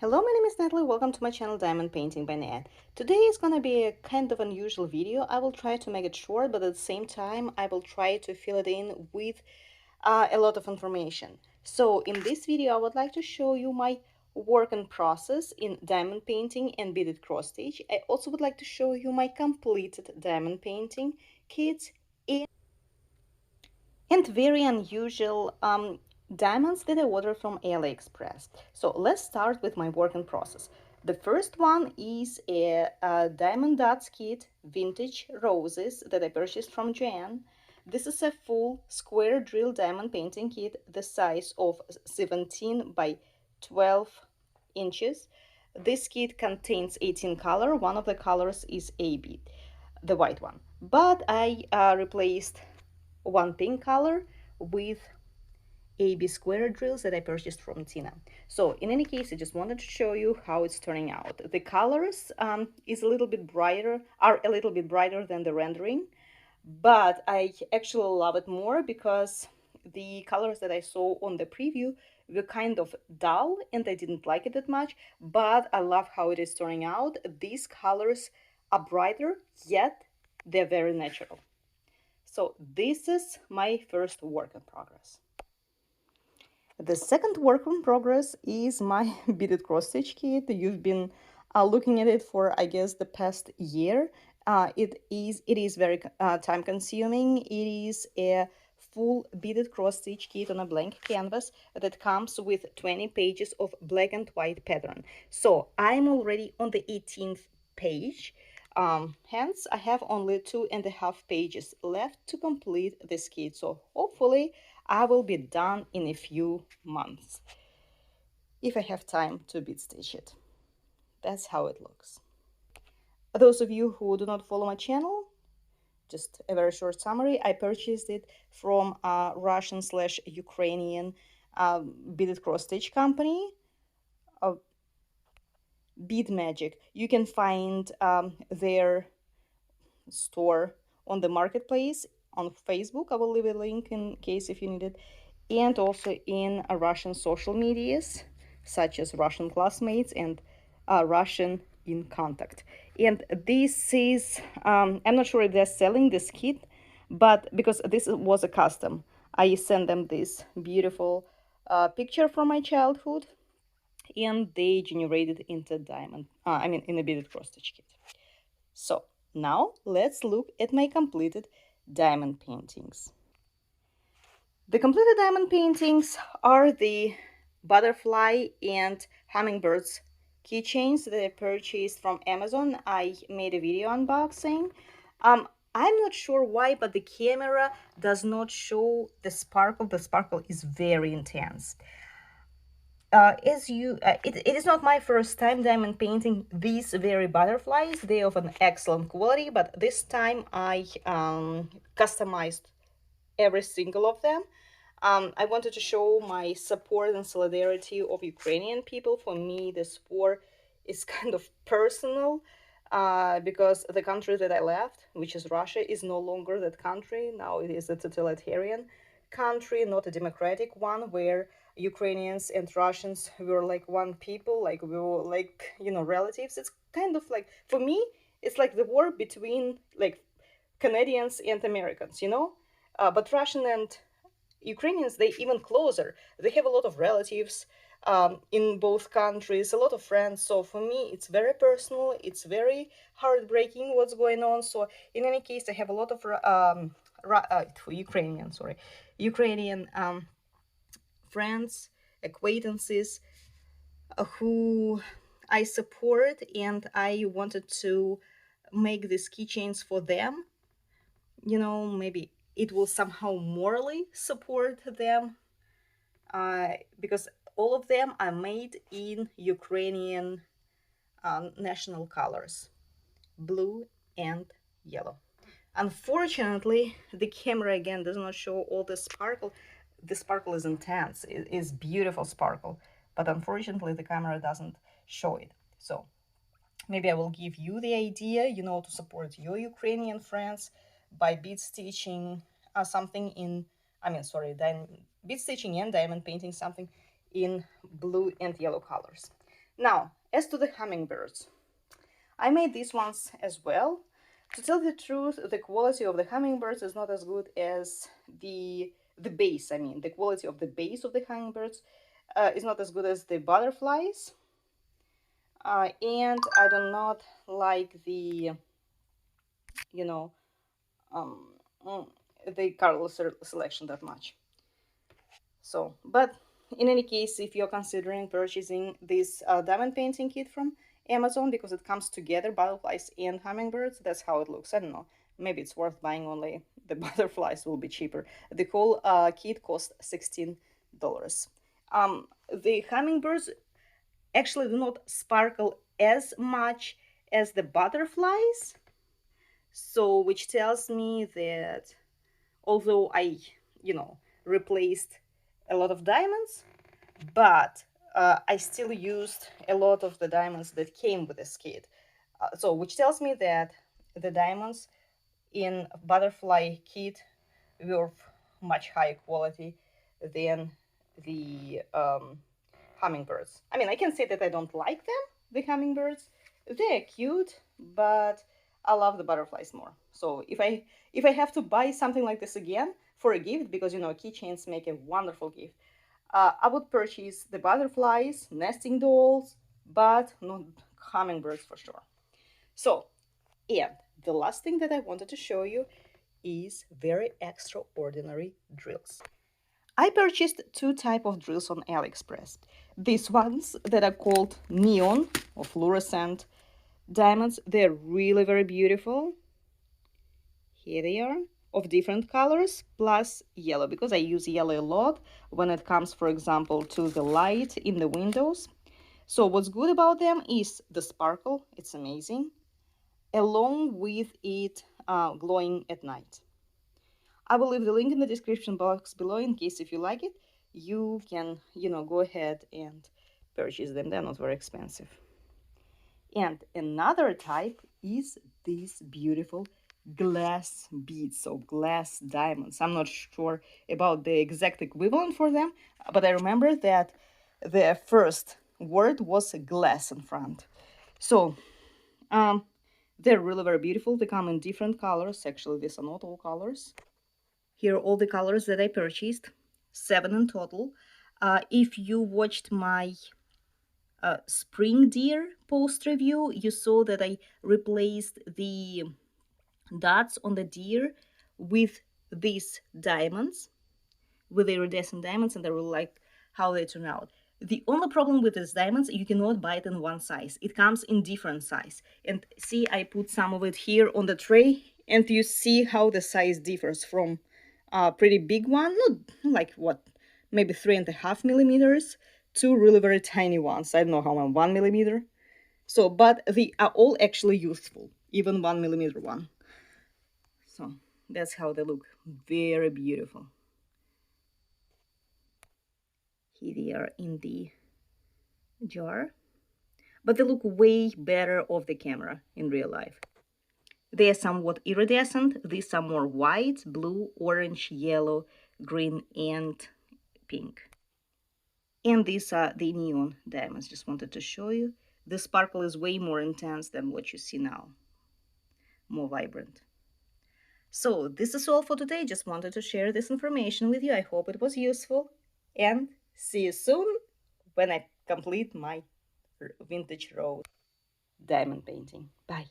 Hello, my name is Natalie. Welcome to my channel Diamond Painting by Nat. Today is gonna be a kind of unusual video. I will try to make it short, but at the same time, I will try to fill it in with a lot of information. So in this video, I would like to show you my work and process in diamond painting and beaded cross stitch. I also would like to show you my completed diamond painting kits and very unusual diamonds that I ordered from AliExpress. So let's start with my working process. The first one is a diamond dots kit, vintage roses that I purchased from Joanne. This is a full square drill diamond painting kit, the size of 17 by 12 inches. This kit contains 18 colors. One of the colors is AB, the white one. But I replaced one pink color with AB square drills that I purchased from Tina. So in any case, I just wanted to show you how it's turning out. The colors are a little bit brighter than the rendering, but I actually love it more because the colors that I saw on the preview were kind of dull and I didn't like it that much, but I love how it is turning out. These colors are brighter, yet they're very natural. So this is my first work in progress. The second work in progress is my beaded cross stitch kit. You've been looking at it for, I guess, the past year. It is very time consuming. It is a full beaded cross stitch kit on a blank canvas that comes with 20 pages of black and white pattern. So I'm already on the 18th page. Hence, I have only 2.5 pages left to complete this kit. So hopefully I will be done in a few months if I have time to bead stitch it. That's how it looks. Those of you who do not follow my channel, just a very short summary. I purchased it from a Russian/Ukrainian beaded cross stitch company, Bead Magic. You can find their store on the marketplace on Facebook. I will leave a link in case if you need it, and also in Russian social medias such as Russian Classmates and Russian in Contact. And this is I'm not sure if they're selling this kit, but because this was a custom, I sent them this beautiful picture from my childhood, and they generated into diamond. In a beaded cross stitch kit. So now let's look at my completed diamond paintings. The completed diamond paintings are the butterfly and hummingbirds keychains that I purchased from Amazon. I made a video unboxing. I'm not sure why, but the camera does not show the sparkle. The sparkle is very intense. It is not my first time diamond painting these very butterflies. They are of an excellent quality, but this time I customized every single of them. I wanted to show my support and solidarity of Ukrainian people. For me, this war is kind of personal because the country that I left, which is Russia, is no longer that country. Now it is a totalitarian country, not a democratic one, where Ukrainians and Russians were like one people, like we were like, relatives. It's kind of like, for me, it's like the war between like Canadians and Americans. But Russian and Ukrainians, they even closer. They have a lot of relatives in both countries, a lot of friends. So for me, it's very personal. It's very heartbreaking what's going on. So in any case, I have a lot of Ukrainian friends, acquaintances who I support, and I wanted to make these keychains for them. Maybe it will somehow morally support them because all of them are made in Ukrainian national colors, blue and yellow. Unfortunately, the camera again does not show all the sparkle. The sparkle is intense. It is beautiful sparkle, but unfortunately the camera doesn't show it. So maybe I will give you the idea, to support your Ukrainian friends by bead stitching something in, bead stitching and diamond painting something in blue and yellow colors. Now, as to the hummingbirds, I made these ones as well. To tell the truth, the quality of the hummingbirds is not as good as the base. I mean, the quality of the base of the hummingbirds is not as good as the butterflies. And I do not like the, you know, um, mm, the color selection that much. So, but in any case, if you're considering purchasing this diamond painting kit from Amazon, because it comes together, butterflies and hummingbirds, that's how it looks. I don't know. Maybe it's worth buying only the butterflies will be cheaper. The whole kit cost $16. The hummingbirds actually do not sparkle as much as the butterflies, so which tells me that although I, replaced a lot of diamonds, but I still used a lot of the diamonds that came with this kit. So which tells me that the diamonds in butterfly kit were of much higher quality than the hummingbirds. I mean, I can say that I don't like them, the hummingbirds. They're cute, but I love the butterflies more. So if I have to buy something like this again for a gift, because keychains make a wonderful gift, I would purchase the butterflies, nesting dolls, but not hummingbirds for sure. So, and the last thing that I wanted to show you is very extraordinary drills. I purchased two type of drills on AliExpress. These ones that are called neon or fluorescent diamonds. They're really very beautiful. Here they are, of different colors plus yellow, because I use yellow a lot when it comes, for example, to the light in the windows. So what's good about them is the sparkle. It's amazing, along with it glowing at night. I will leave the link in the description box below in case if you like it, you can, go ahead and purchase them. They're not very expensive. And another type is these beautiful glass beads, so glass diamonds. I'm not sure about the exact equivalent for them, but I remember that the first word was glass in front. So they're really very beautiful. They come in different colors. Actually, these are not all colors. Here are all the colors that I purchased, 7 in total. If you watched my spring deer post review, you saw that I replaced the dots on the deer with these diamonds, with the iridescent diamonds, and I really like how they turn out. The only problem with these diamonds, you cannot buy it in one size. It comes in different size. And see, I put some of it here on the tray, and you see how the size differs from a pretty big one, not like what, maybe 3.5 millimeters, to really very tiny ones. I don't know how much, 1 millimeter. So, but they are all actually useful, even 1 millimeter one. So that's how they look. Very beautiful. Here they are in the jar, but they look way better off the camera in real life. They are somewhat iridescent. These are more white, blue, orange, yellow, green, and pink. And these are the neon diamonds. Just wanted to show you. The sparkle is way more intense than what you see now. More vibrant. So this is all for today. Just wanted to share this information with you. I hope it was useful. And see you soon when I complete my vintage rose diamond painting. Bye.